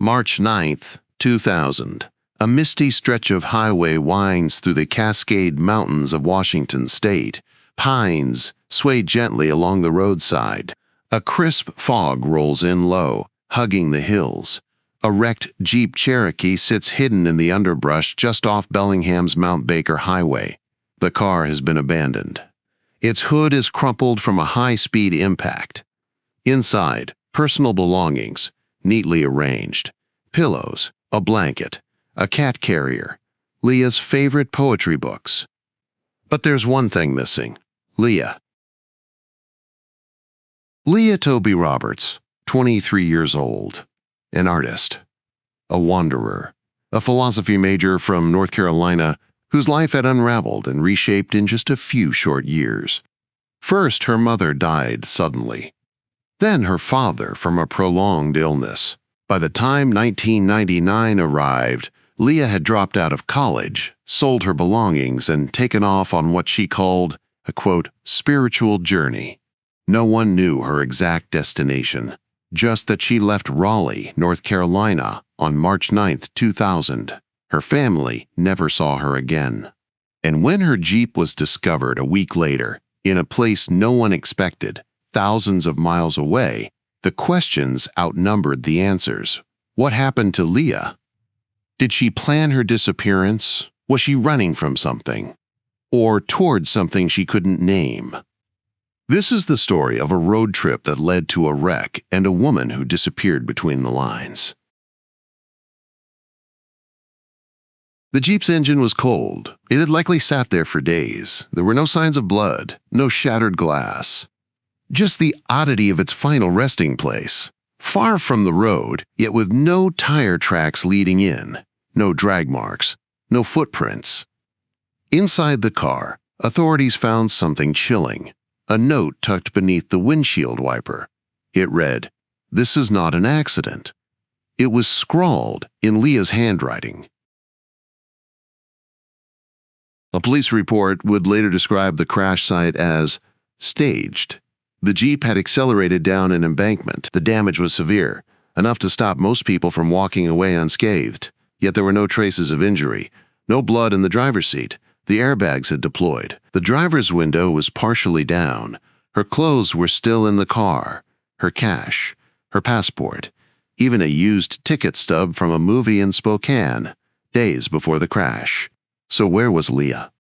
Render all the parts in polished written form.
March 9, 2000. A misty stretch of highway winds through the Cascade Mountains of Washington state. Pines sway gently along the roadside. A crisp fog rolls in low, hugging the hills. A wrecked Jeep Cherokee sits hidden in the underbrush just off Bellingham's Mount Baker Highway. The car has been abandoned. Its hood is crumpled from a high-speed impact. Inside, personal belongings, neatly arranged. Pillows, a blanket, a cat carrier, Leah's favorite poetry books. But there's one thing missing: Leah. Leah Toby Roberts, 23 years old, an artist, a wanderer, a philosophy major from North Carolina whose life had unraveled and reshaped in just a few short years. First, her mother died suddenly. Then her father from a prolonged illness. By the time 1999 arrived, Leah had dropped out of college, sold her belongings, and taken off on what she called a, quote, spiritual journey. No one knew her exact destination, just that she left Raleigh, North Carolina, on March 9, 2000. Her family never saw her again. And when her Jeep was discovered a week later, in a place no one expected, thousands of miles away, the questions outnumbered the answers. What happened to Leah? Did she plan her disappearance? Was she running from something? Or toward something she couldn't name? This is the story of a road trip that led to a wreck and a woman who disappeared between the lines. The Jeep's engine was cold. It had likely sat there for days. There were no signs of blood, no shattered glass. Just the oddity of its final resting place. Far from the road, yet with no tire tracks leading in, no drag marks, no footprints. Inside the car, authorities found something chilling. A note tucked beneath the windshield wiper. It read, "This is not an accident." It was scrawled in Leah's handwriting. A police report would later describe the crash site as staged. The Jeep had accelerated down an embankment. The damage was severe, enough to stop most people from walking away unscathed. Yet there were no traces of injury, no blood in the driver's seat. The airbags had deployed. The driver's window was partially down. Her clothes were still in the car. Her cash, her passport, even a used ticket stub from a movie in Spokane, days before the crash. So where was Leah?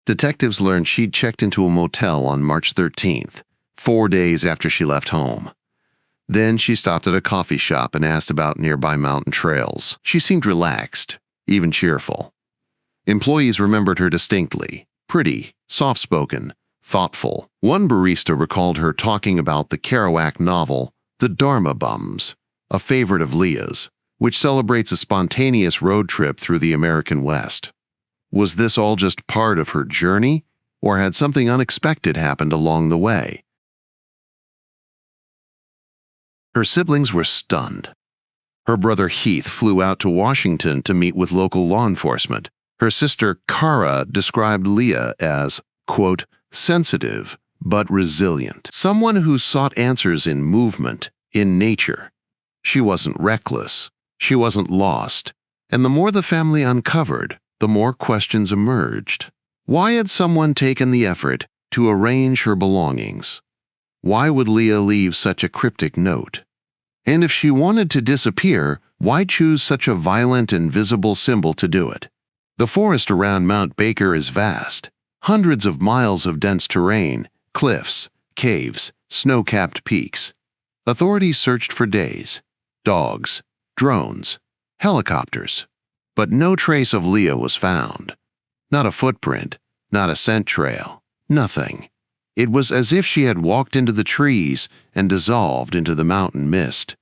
Detectives learned she'd checked into a motel on March 13th, 4 days after she left home. Then she stopped at a coffee shop and asked about nearby mountain trails. She seemed relaxed, even cheerful. Employees remembered her distinctly: pretty, soft-spoken, thoughtful. One barista recalled her talking about the Kerouac novel, The Dharma Bums, a favorite of Leah's, which celebrates a spontaneous road trip through the American West. Was this all just part of her journey, or had something unexpected happened along the way? Her siblings were stunned. Her brother Heath flew out to Washington to meet with local law enforcement. Her sister Cara described Leah as, quote, sensitive but resilient, someone who sought answers in movement, in nature. She wasn't reckless. She wasn't lost. And the more the family uncovered, the more questions emerged. Why had someone taken the effort to arrange her belongings? Why would Leah leave such a cryptic note? And if she wanted to disappear, why choose such a violent and visible symbol to do it? The forest around Mount Baker is vast. Hundreds of miles of dense terrain, cliffs, caves, snow-capped peaks. Authorities searched for days. Dogs, drones, helicopters. But no trace of Leah was found. Not a footprint, not a scent trail, nothing. It was as if she had walked into the trees and dissolved into the mountain mist.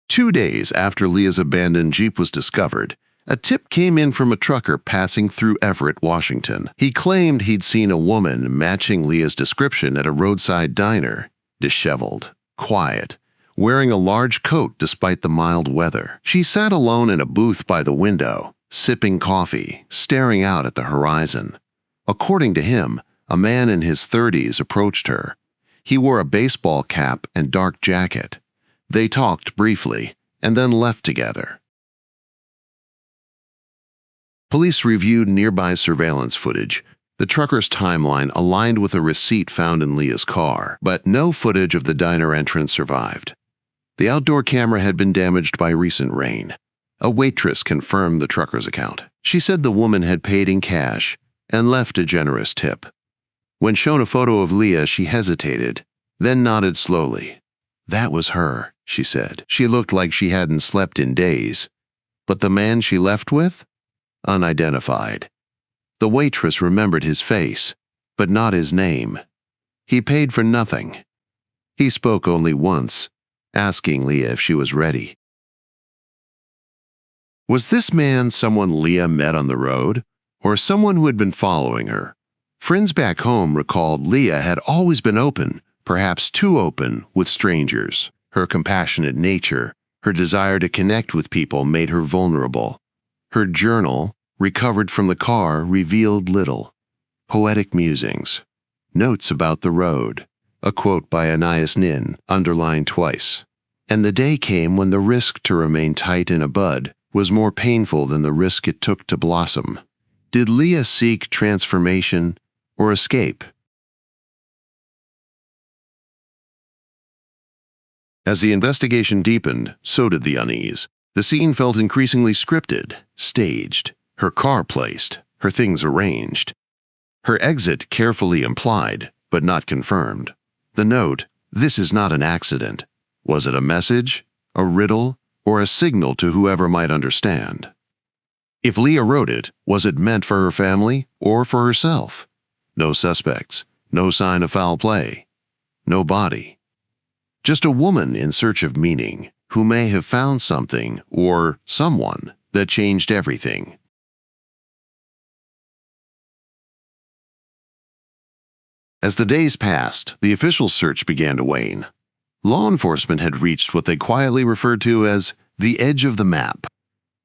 2 days after Leah's abandoned Jeep was discovered, a tip came in from a trucker passing through Everett, Washington. He claimed he'd seen a woman matching Leah's description at a roadside diner, disheveled, quiet, wearing a large coat despite the mild weather. She sat alone in a booth by the window, sipping coffee, staring out at the horizon. According to him, a man in his 30s approached her. He wore a baseball cap and dark jacket. They talked briefly and then left together. Police reviewed nearby surveillance footage. The trucker's timeline aligned with a receipt found in Leah's car, but no footage of the diner entrance survived. The outdoor camera had been damaged by recent rain. A waitress confirmed the trucker's account. She said the woman had paid in cash and left a generous tip. When shown a photo of Leah, she hesitated, then nodded slowly. That was her, she said. She looked like she hadn't slept in days. But the man she left with? Unidentified. The waitress remembered his face, but not his name. He paid for nothing. He spoke only once, asking Leah if she was ready. Was this man someone Leah met on the road, or someone who had been following her? Friends back home recalled Leah had always been open, perhaps too open, with strangers. Her compassionate nature, her desire to connect with people made her vulnerable. Her journal, recovered from the car, revealed little. Poetic musings, notes about the road, a quote by Anais Nin, underlined twice. And the day came when the risk to remain tight in a bud was more painful than the risk it took to blossom. Did Leah seek transformation or escape? As the investigation deepened, so did the unease. The scene felt increasingly scripted, staged, her car placed, her things arranged. Her exit carefully implied, but not confirmed. The note, "This is not an accident." Was it a message, a riddle, or a signal to whoever might understand? If Leah wrote it, was it meant for her family or for herself? No suspects, no sign of foul play, no body. Just a woman in search of meaning who may have found something or someone that changed everything. As the days passed, the official search began to wane. Law enforcement had reached what they quietly referred to as the edge of the map.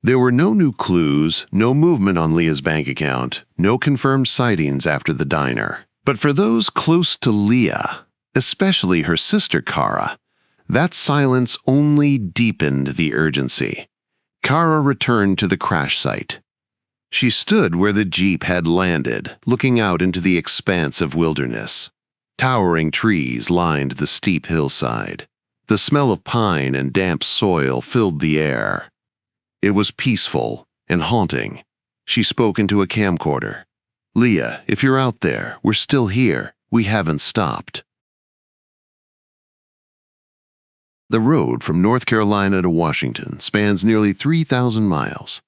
There were no new clues, no movement on Leah's bank account, no confirmed sightings after the diner. But for those close to Leah, especially her sister Kara, that silence only deepened the urgency. Kara returned to the crash site. She stood where the Jeep had landed, looking out into the expanse of wilderness. Towering trees lined the steep hillside. The smell of pine and damp soil filled the air. It was peaceful and haunting. She spoke into a camcorder. "Leah, if you're out there, we're still here. We haven't stopped." The road from North Carolina to Washington spans nearly 3,000 miles.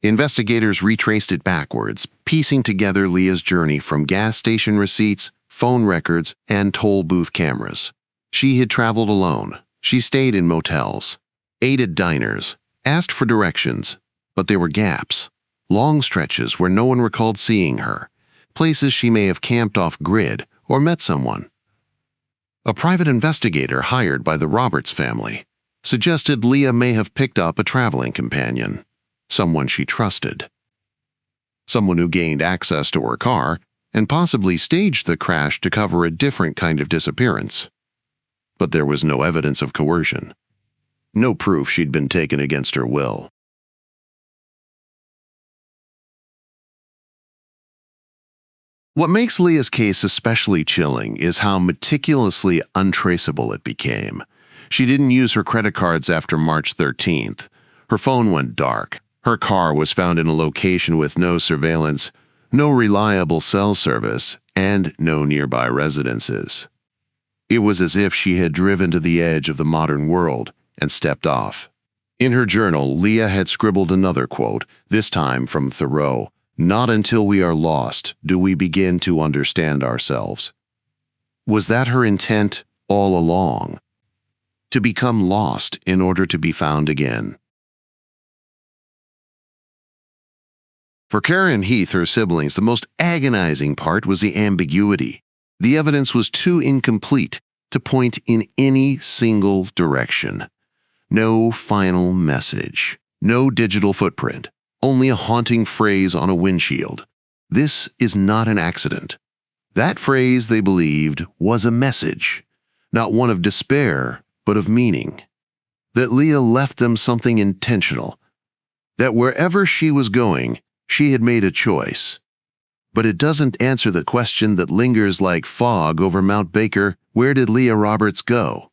Investigators retraced it backwards, piecing together Leah's journey from gas station receipts, phone records, and toll booth cameras. She had traveled alone. She stayed in motels, ate at diners, asked for directions, but there were gaps, long stretches where no one recalled seeing her, places she may have camped off-grid or met someone. A private investigator hired by the Roberts family suggested Leah may have picked up a traveling companion, someone she trusted, someone who gained access to her car and possibly staged the crash to cover a different kind of disappearance. But there was no evidence of coercion, no proof she'd been taken against her will. What makes Leah's case especially chilling is how meticulously untraceable it became. She didn't use her credit cards after March 13th. Her phone went dark. Her car was found in a location with no surveillance, no reliable cell service, and no nearby residences. It was as if she had driven to the edge of the modern world and stepped off. In her journal, Leah had scribbled another quote, this time from Thoreau, "Not until we are lost do we begin to understand ourselves." Was that her intent all along? To become lost in order to be found again? For Kara and Heath, her siblings, the most agonizing part was the ambiguity. The evidence was too incomplete to point in any single direction. No final message, no digital footprint, only a haunting phrase on a windshield. "This is not an accident. That phrase, they believed, was a message, not one of despair, but of meaning. That Leah left them something intentional, that wherever she was going, she had made a choice. But it doesn't answer the question that lingers like fog over Mount Baker: where did Leah Roberts go?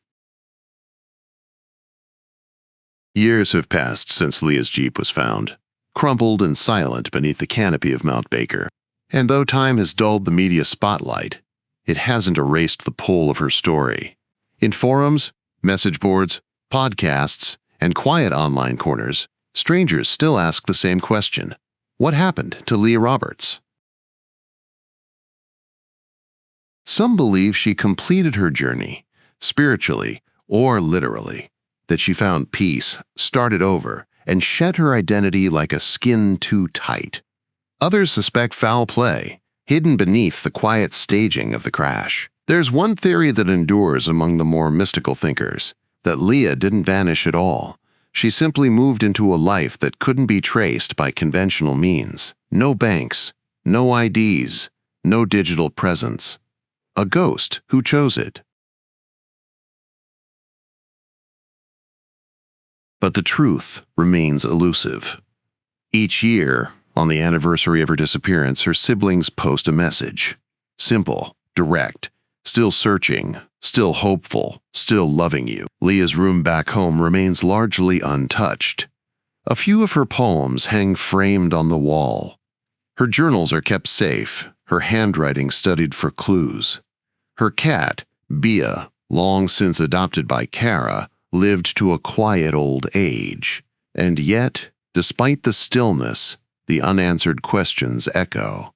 Years have passed since Leah's Jeep was found, crumpled and silent beneath the canopy of Mount Baker. And though time has dulled the media spotlight, it hasn't erased the pull of her story. In forums, message boards, podcasts, and quiet online corners, strangers still ask the same question: what happened to Leah Roberts? Some believe she completed her journey, spiritually or literally, that she found peace, started over, and shed her identity like a skin too tight. Others suspect foul play, hidden beneath the quiet staging of the crash. There's one theory that endures among the more mystical thinkers: that Leah didn't vanish at all. She simply moved into a life that couldn't be traced by conventional means. No banks, no IDs, no digital presence. A ghost who chose it. But the truth remains elusive. Each year, on the anniversary of her disappearance, her siblings post a message. Simple, direct, still searching, still hopeful, still loving you. Leah's room back home remains largely untouched. A few of her poems hang framed on the wall. Her journals are kept safe, her handwriting studied for clues. Her cat, Bea, long since adopted by Kara, lived to a quiet old age. And yet, despite the stillness, the unanswered questions echo.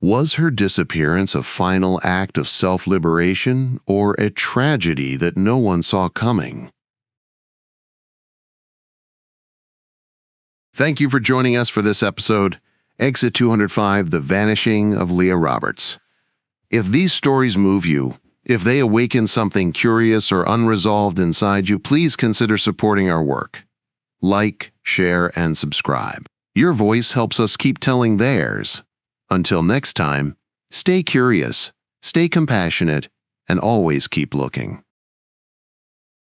Was her disappearance a final act of self-liberation or a tragedy that no one saw coming? Thank you for joining us for this episode, Exit 205, The Vanishing of Leah Roberts. If these stories move you, if they awaken something curious or unresolved inside you, please consider supporting our work. Like, share, and subscribe. Your voice helps us keep telling theirs. Until next time, stay curious, stay compassionate, and always keep looking.